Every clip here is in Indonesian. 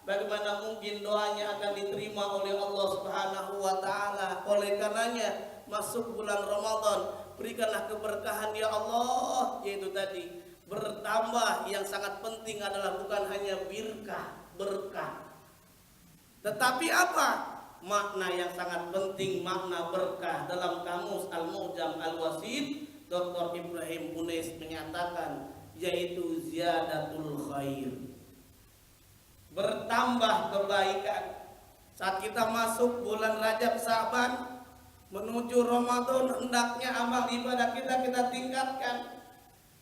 bagaimana mungkin doanya akan diterima oleh Allah Subhanahu wa taala? Oleh karenanya masuk bulan Ramadan, berikanlah keberkahan ya Allah, yaitu tadi bertambah. Yang sangat penting adalah bukan hanya berkah, tetapi apa? Makna yang sangat penting, makna berkah. Dalam kamus Al-Mu'jam Al-Wasit, Dr. Ibrahim Unais menyatakan, yaitu ziyadatul khair, bertambah kebaikan. Saat kita masuk bulan Rajab Sa'ban menuju Ramadan, hendaknya amal ibadah kita tingkatkan.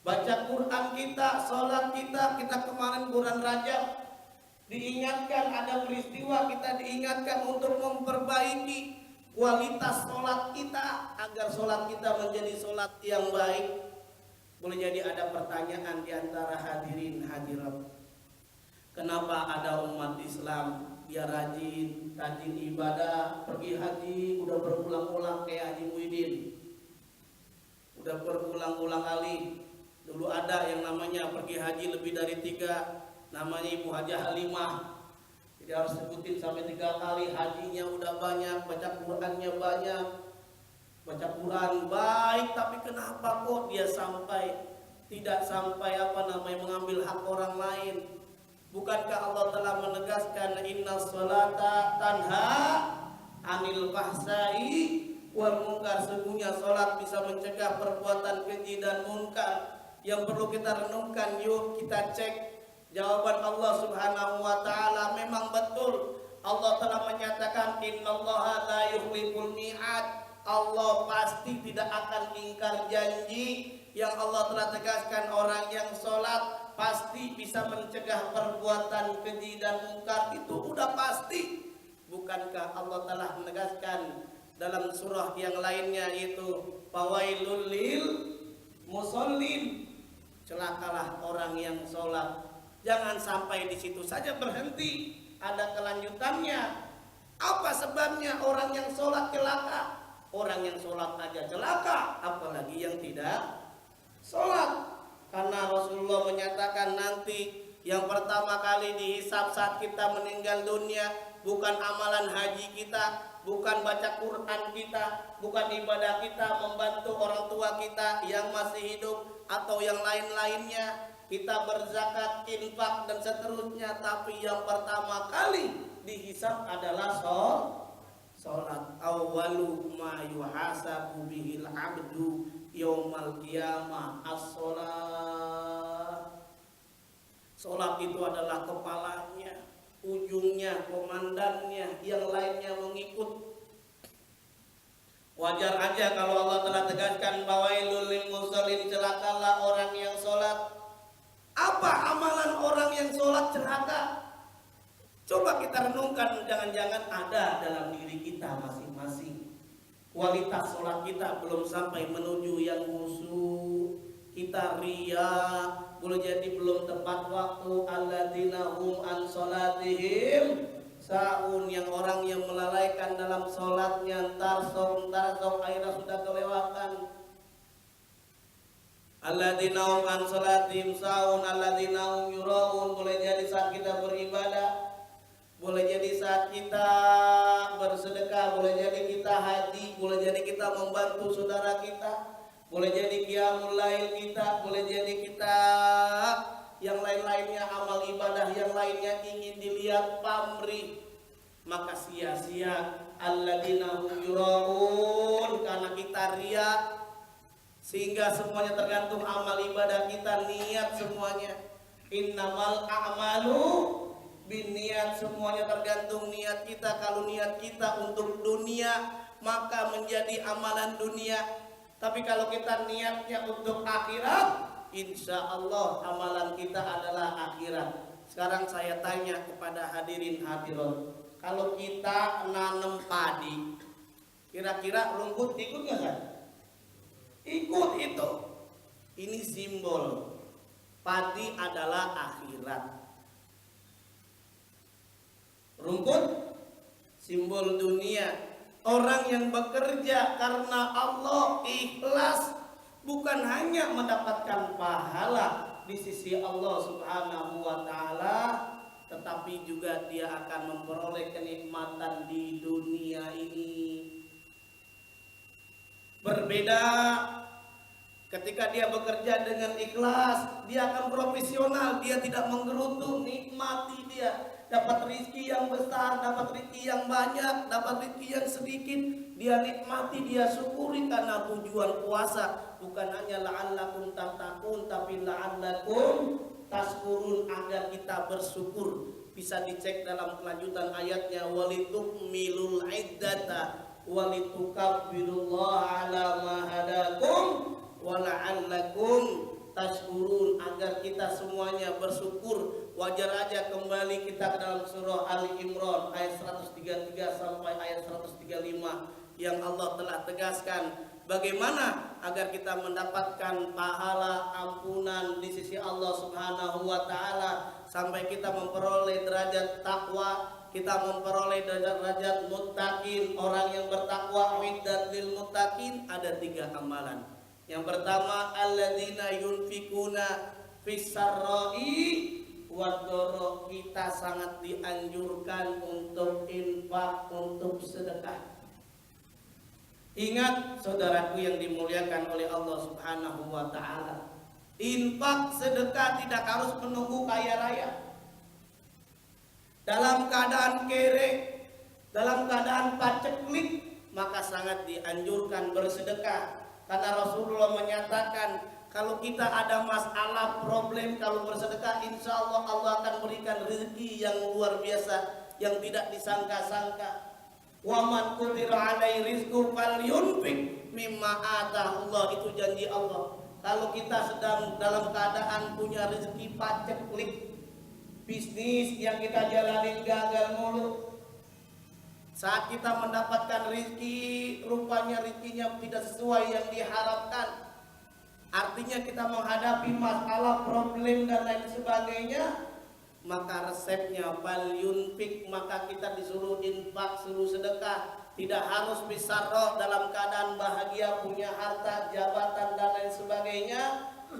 Baca Quran kita, sholat kita kemarin bulan Rajab diingatkan, ada peristiwa, kita diingatkan untuk memperbaiki kualitas sholat kita agar sholat kita menjadi sholat yang baik. Boleh jadi ada pertanyaan di antara hadirin hadirat, kenapa ada umat Islam biar rajin ibadah, pergi haji udah berulang-ulang kayak Haji Muhyiddin, udah berulang-ulang kali. Dulu ada yang namanya pergi haji lebih dari 3, namanya Ibu Haji Halimah. Jadi harus sebutin sampai 3 kali. Hajinya udah banyak, baca Qurannya banyak, baca Quran baik, tapi kenapa kok dia tidak sampai mengambil hak orang lain? Bukankah Allah telah menegaskan inna sholata tanha anil fahsai wal munkar, sesungguhnya sholat bisa mencegah perbuatan keji dan munkar. Yang perlu kita renungkan, yuk kita cek jawaban Allah Subhanahu wa taala. Memang betul Allah telah menyatakan innallaha la yukhliful mi'ad. Allah pasti tidak akan ingkar janji. Yang Allah telah tegaskan, orang yang sholat pasti bisa mencegah perbuatan keji dan munkar, itu udah pasti. Bukankah Allah telah menegaskan dalam surah yang lainnya, yaitu fawailul lil musallin, celakalah orang yang sholat. Jangan sampai di situ saja berhenti, ada kelanjutannya. Apa sebabnya orang yang sholat celaka? Orang yang sholat aja celaka, apalagi yang tidak sholat. Karena Rasulullah menyatakan nanti yang pertama kali dihisab saat kita meninggal dunia bukan amalan haji kita, bukan baca Quran kita, bukan ibadah kita, membantu orang tua kita yang masih hidup atau yang lain-lainnya, kita berzakat, infak dan seterusnya. Tapi yang pertama kali dihisab adalah sholat. Awwalu ma yuhasabu bihil abdu yaumal qiyamah as-sholat. Sholat itu adalah kepalanya, ujungnya, komandannya, yang lainnya mengikut. Wajar aja kalau Allah telah tegaskan fawailul lil musallin, celakalah orang yang sholat. Apa amalan orang yang sholat celaka? Coba kita renungkan, jangan-jangan ada dalam diri kita masing-masing. Kualitas sholat kita belum sampai menuju yang khusyuk. Kita riya, boleh jadi belum tepat waktu. Alladzina hum an sholatihim saun, yang orang yang melalaikan dalam sholatnya. Ntar sok akhirnya sudah kelewatan. Alladzina hum an sholatihim saun alladzina hum yuraun. Boleh jadi saat kita beribadah, boleh jadi saat kita bersedekah, boleh jadi kita haji, boleh jadi kita membantu saudara kita, boleh jadi qiyamul lail kita, boleh jadi kita yang lain-lainnya, amal ibadah yang lainnya ingin dilihat pamrih, maka sia-sia. Alladzina hum yuraun, karena kita riya, sehingga semuanya tergantung amal ibadah kita, niat semuanya. Innamal a'malu binniat, semuanya tergantung niat kita. Kalau niat kita untuk dunia, maka menjadi amalan dunia. Tapi kalau kita niatnya untuk akhirat, insya Allah amalan kita adalah akhirat. Sekarang saya tanya kepada hadirin hadirat, kalau kita nanam padi, kira-kira rumput ikut nggak kan? Ikut itu. Ini simbol padi adalah akhirat. Rumput simbol dunia. Orang yang bekerja karena Allah ikhlas, bukan hanya mendapatkan pahala di sisi Allah Subhanahu wa taala, tetapi juga dia akan memperoleh kenikmatan di dunia ini. Berbeda ketika dia bekerja dengan ikhlas, dia akan profesional, dia tidak menggerutu, nikmati dia. Dapat rezeki yang besar, dapat rezeki yang banyak, dapat rezeki yang sedikit, dia nikmati, dia syukuri, karena tujuan puasa bukan hanya la'allakum tattaqun, tapi la'allakum tashkurun, agar kita bersyukur. Bisa dicek dalam kelanjutan ayatnya, walitukmilul iddata walitukabbirullaha ala ma hadakum wala'allakum tashkurun, agar kita semuanya bersyukur. Wajar aja kembali kita ke dalam surah Ali Imran ayat 133 sampai ayat 135 yang Allah telah tegaskan bagaimana agar kita mendapatkan pahala ampunan di sisi Allah Subhanahu wa taala, sampai kita memperoleh derajat takwa, kita memperoleh derajat muttaqin, orang yang bertakwa. Uiddat lil muttaqin, ada 3 amalan. Yang pertama, alladzina yunfikuna fis sarra'i wadoro, kita sangat dianjurkan untuk infak, untuk sedekah. Ingat saudaraku yang dimuliakan oleh Allah Subhanahu wa taala, infak sedekah tidak harus menunggu kaya raya. Dalam keadaan kere, dalam keadaan paceklik, maka sangat dianjurkan bersedekah. Karena Rasulullah menyatakan, kalau kita ada masalah, problem, kalau bersedekah, insya Allah Allah akan berikan rezeki yang luar biasa, yang tidak disangka-sangka. Wa man qudira alaihi rizqu falyunfiq mimma ataahu Allah, itu janji Allah. Kalau kita sedang dalam keadaan punya rezeki paceklik, bisnis yang kita jalanin gagal mulu, saat kita mendapatkan rezeki, rupanya rezekinya tidak sesuai yang diharapkan, artinya kita menghadapi masalah, problem dan lain sebagainya, maka resepnya falyunfik, maka kita disuruh infak, suruh sedekah. Tidak harus bisarroh, dalam keadaan bahagia, punya harta, jabatan dan lain sebagainya.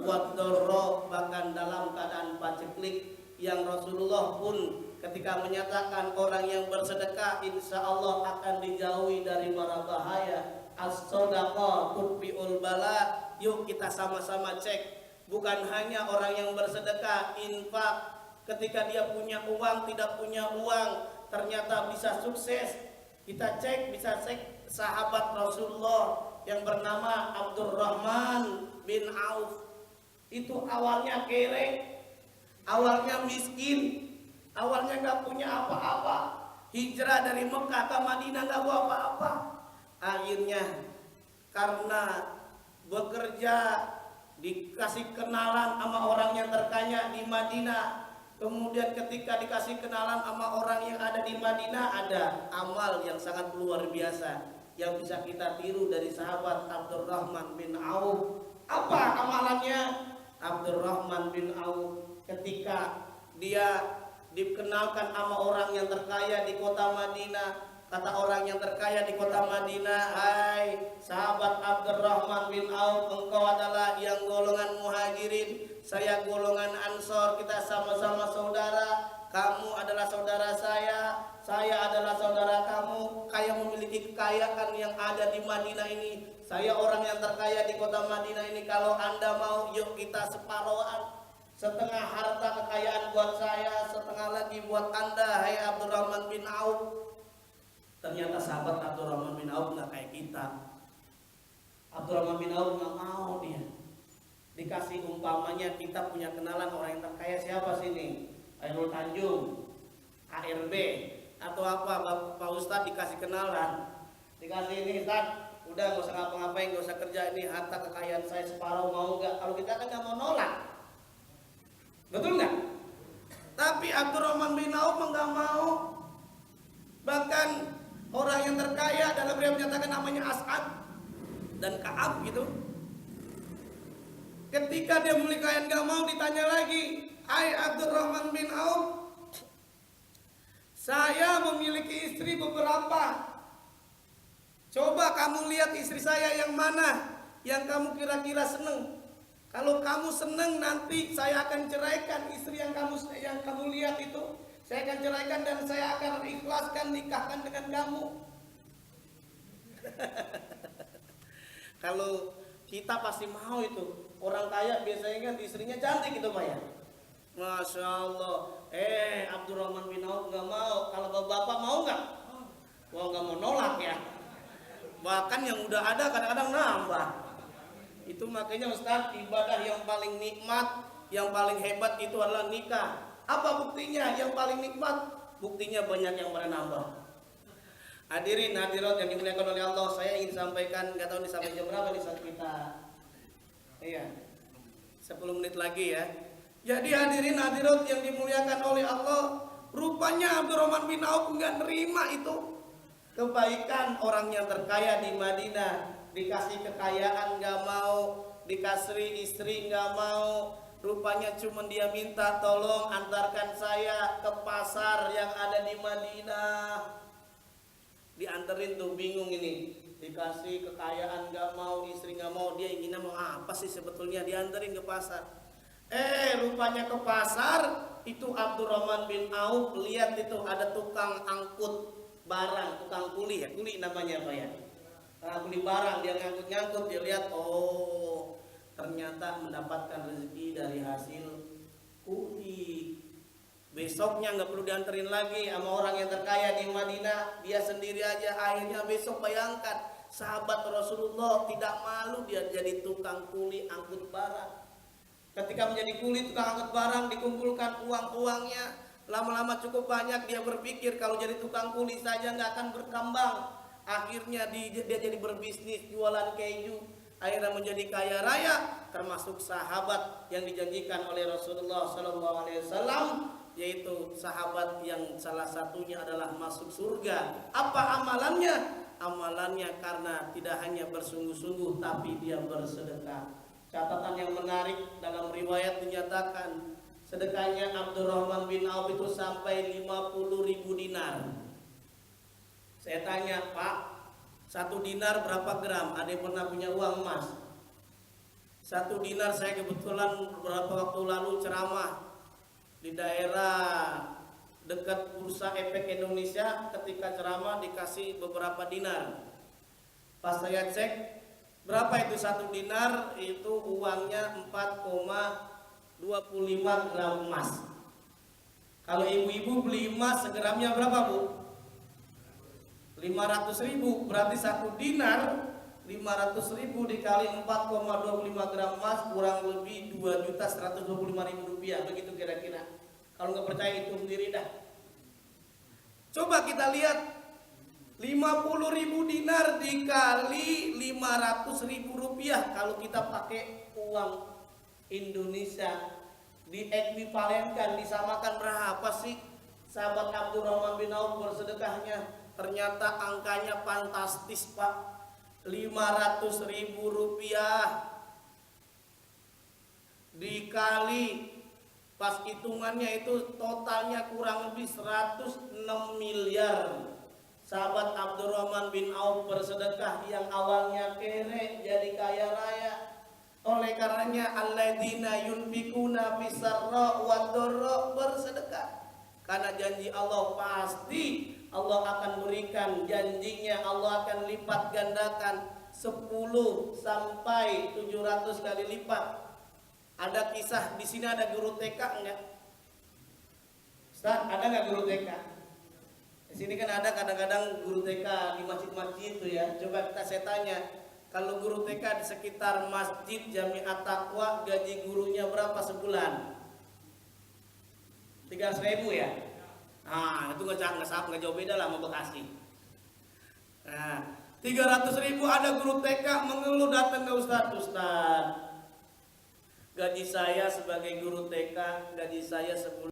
Wadorro, bahkan dalam keadaan paceklik, yang Rasulullah pun ketika menyatakan orang yang bersedekah insya Allah akan dijauhi dari mara bahaya. As-sodaqah tutfi'ul bala. Yuk kita sama-sama cek, bukan hanya orang yang bersedekah, infak, ketika dia punya uang, tidak punya uang, ternyata bisa sukses. Kita cek, bisa cek sahabat Rasulullah yang bernama Abdurrahman bin Auf. Itu awalnya kere, awalnya miskin, awalnya nggak punya apa-apa. Hijrah dari Mekah ke Madinah nggak bawa apa-apa. Akhirnya karena bekerja, dikasih kenalan sama orang yang terkaya di Madinah. Kemudian ketika dikasih kenalan sama orang yang ada di Madinah, ada amal yang sangat luar biasa yang bisa kita tiru dari sahabat Abdurrahman bin Auf. Apa amalannya? Abdurrahman bin Auf ketika dia dikenalkan sama orang yang terkaya di kota Madinah, kata orang yang terkaya di kota Madinah, hai sahabat Abdurrahman bin Auf, engkau adalah yang golongan muhajirin, saya golongan ansor, kita sama-sama saudara, kamu adalah saudara saya adalah saudara kamu, kaya memiliki kekayaan yang ada di Madinah ini, saya orang yang terkaya di kota Madinah ini, kalau anda mau yuk kita separohan, setengah harta kekayaan buat saya, setengah lagi buat anda, hai Abdurrahman bin Auf. Ternyata sahabat Abdurrahman bin Auf nggak kayak kita. Abdurrahman bin Auf nggak mau dia. Dikasih umpamanya kita punya kenalan orang yang terkaya siapa sini? Ainul Tanjung, ARB atau apa? Pak Ustadz dikasih kenalan, dikasih ini Ustadz, udah nggak usah ngapa-ngapain, nggak usah kerja, ini harta kekayaan saya separuh, mau nggak? Kalau kita kan nggak mau nolak, betul nggak? Tapi Abdurrahman bin Auf nggak mau. Bahkan orang yang terkaya dalam riwayat menyatakan namanya As'ad dan Ka'ab gitu. Ketika dia memiliki kekayaan gak mau, ditanya lagi, hai Abdurrahman bin Auf, saya memiliki istri beberapa, coba kamu lihat istri saya yang mana yang kamu kira-kira seneng. Kalau kamu seneng, nanti saya akan ceraikan istri yang kamu lihat itu. Saya akan ceraikan dan saya akan ikhlaskan nikahkan dengan kamu. Kalau kita pasti mau itu. Orang kaya biasanya kan istrinya cantik gitu Pak ya. Masya Allah. Abdurrahman bin Auf nggak mau. Kalau bapak mau nggak? Wah nggak mau nolak ya. Bahkan yang udah ada kadang-kadang nambah. Itu makanya Ustaz, ibadah yang paling nikmat, yang paling hebat itu adalah nikah. Apa buktinya? Yang paling nikmat, buktinya banyak yang menambah. Hadirin hadirat yang dimuliakan oleh Allah, saya ingin sampaikan, nggak tahu sampai jam berapa di saat kita. Iya, 10 menit lagi ya. Jadi hadirin hadirat yang dimuliakan oleh Allah, rupanya Abdurrahman bin Auf nggak nerima itu kebaikan orang yang terkaya di Madinah, dikasih kekayaan nggak mau, dikasih istri nggak mau. Rupanya cuma dia minta tolong antarkan saya ke pasar yang ada di Madinah. Dianterin tuh bingung ini, dikasih kekayaan nggak mau, istri nggak mau, dia inginnya mau apa sih sebetulnya, dianterin ke pasar. Rupanya ke pasar itu Abdurrahman bin Auf lihat itu ada tukang angkut barang, tukang kuli ya, kuli namanya apa ya? Kuli barang, dia ngangkut-ngangkut, dia lihat, oh ternyata mendapatkan rezeki dari hasil kuli. Besoknya nggak perlu dianterin lagi sama orang yang terkaya di Madinah, dia sendiri aja. Akhirnya besok bayangkan, sahabat Rasulullah tidak malu dia jadi tukang kuli angkut barang. Ketika menjadi kuli tukang angkut barang, dikumpulkan uang-uangnya, lama-lama cukup banyak. Dia berpikir kalau jadi tukang kuli saja nggak akan berkembang. Akhirnya dia jadi berbisnis jualan keju. Akhirnya menjadi kaya raya, termasuk sahabat yang dijanjikan oleh Rasulullah SAW, yaitu sahabat yang salah satunya adalah masuk surga. Apa amalannya? Amalannya karena tidak hanya bersungguh-sungguh, tapi dia bersedekah. Catatan yang menarik, dalam riwayat dinyatakan sedekahnya Abdurrahman bin Auf itu sampai 50.000 dinar. Saya tanya, Pak, 1 dinar berapa gram? Ada yang pernah punya uang emas? 1 dinar, saya kebetulan beberapa waktu lalu ceramah di daerah dekat Bursa Efek Indonesia. Ketika ceramah dikasih beberapa dinar. Pas saya cek berapa itu 1 dinar, itu uangnya 4,25 gram emas. Kalau ibu-ibu beli emas segramnya berapa Bu? 500.000, berarti 1 dinar 500.000 dikali 4,25 gram emas kurang lebih 2.125.000 rupiah, begitu kira-kira. Kalau nggak percaya hitung sendiri dah. Coba kita lihat 50.000 dinar dikali 500.000 rupiah. Kalau kita pakai uang Indonesia, diekuivalenkan, disamakan berapa sih sahabat Abdurrahman bin Auf bersedekahnya? Ternyata angkanya fantastis Pak, 500.000 rupiah dikali, pas hitungannya itu totalnya kurang lebih 106 miliar. Sahabat Abdurrahman bin Auf bersedekah, yang awalnya kere jadi kaya raya. Oleh karenanya alladzina yunfikuna fisarra wad dharra, bersedekah. Karena janji Allah pasti Allah akan berikan, janjinya Allah akan lipat gandakan 10 sampai 700 kali lipat. Ada kisah di sini, ada guru TK enggak? Ustaz, ada enggak guru TK? Di sini kan ada kadang-kadang guru TK di masjid-masjid itu ya. Coba saya tanya, kalau guru TK di sekitar masjid Jami'at Taqwa, gaji gurunya berapa sebulan? 300.000 ya? Nah, itu nggak jauh beda lah sama Bekasi. Nah, 300.000 ada guru TK mengeluh datang ke Ustaz, gaji saya sebagai guru TK, gaji saya 10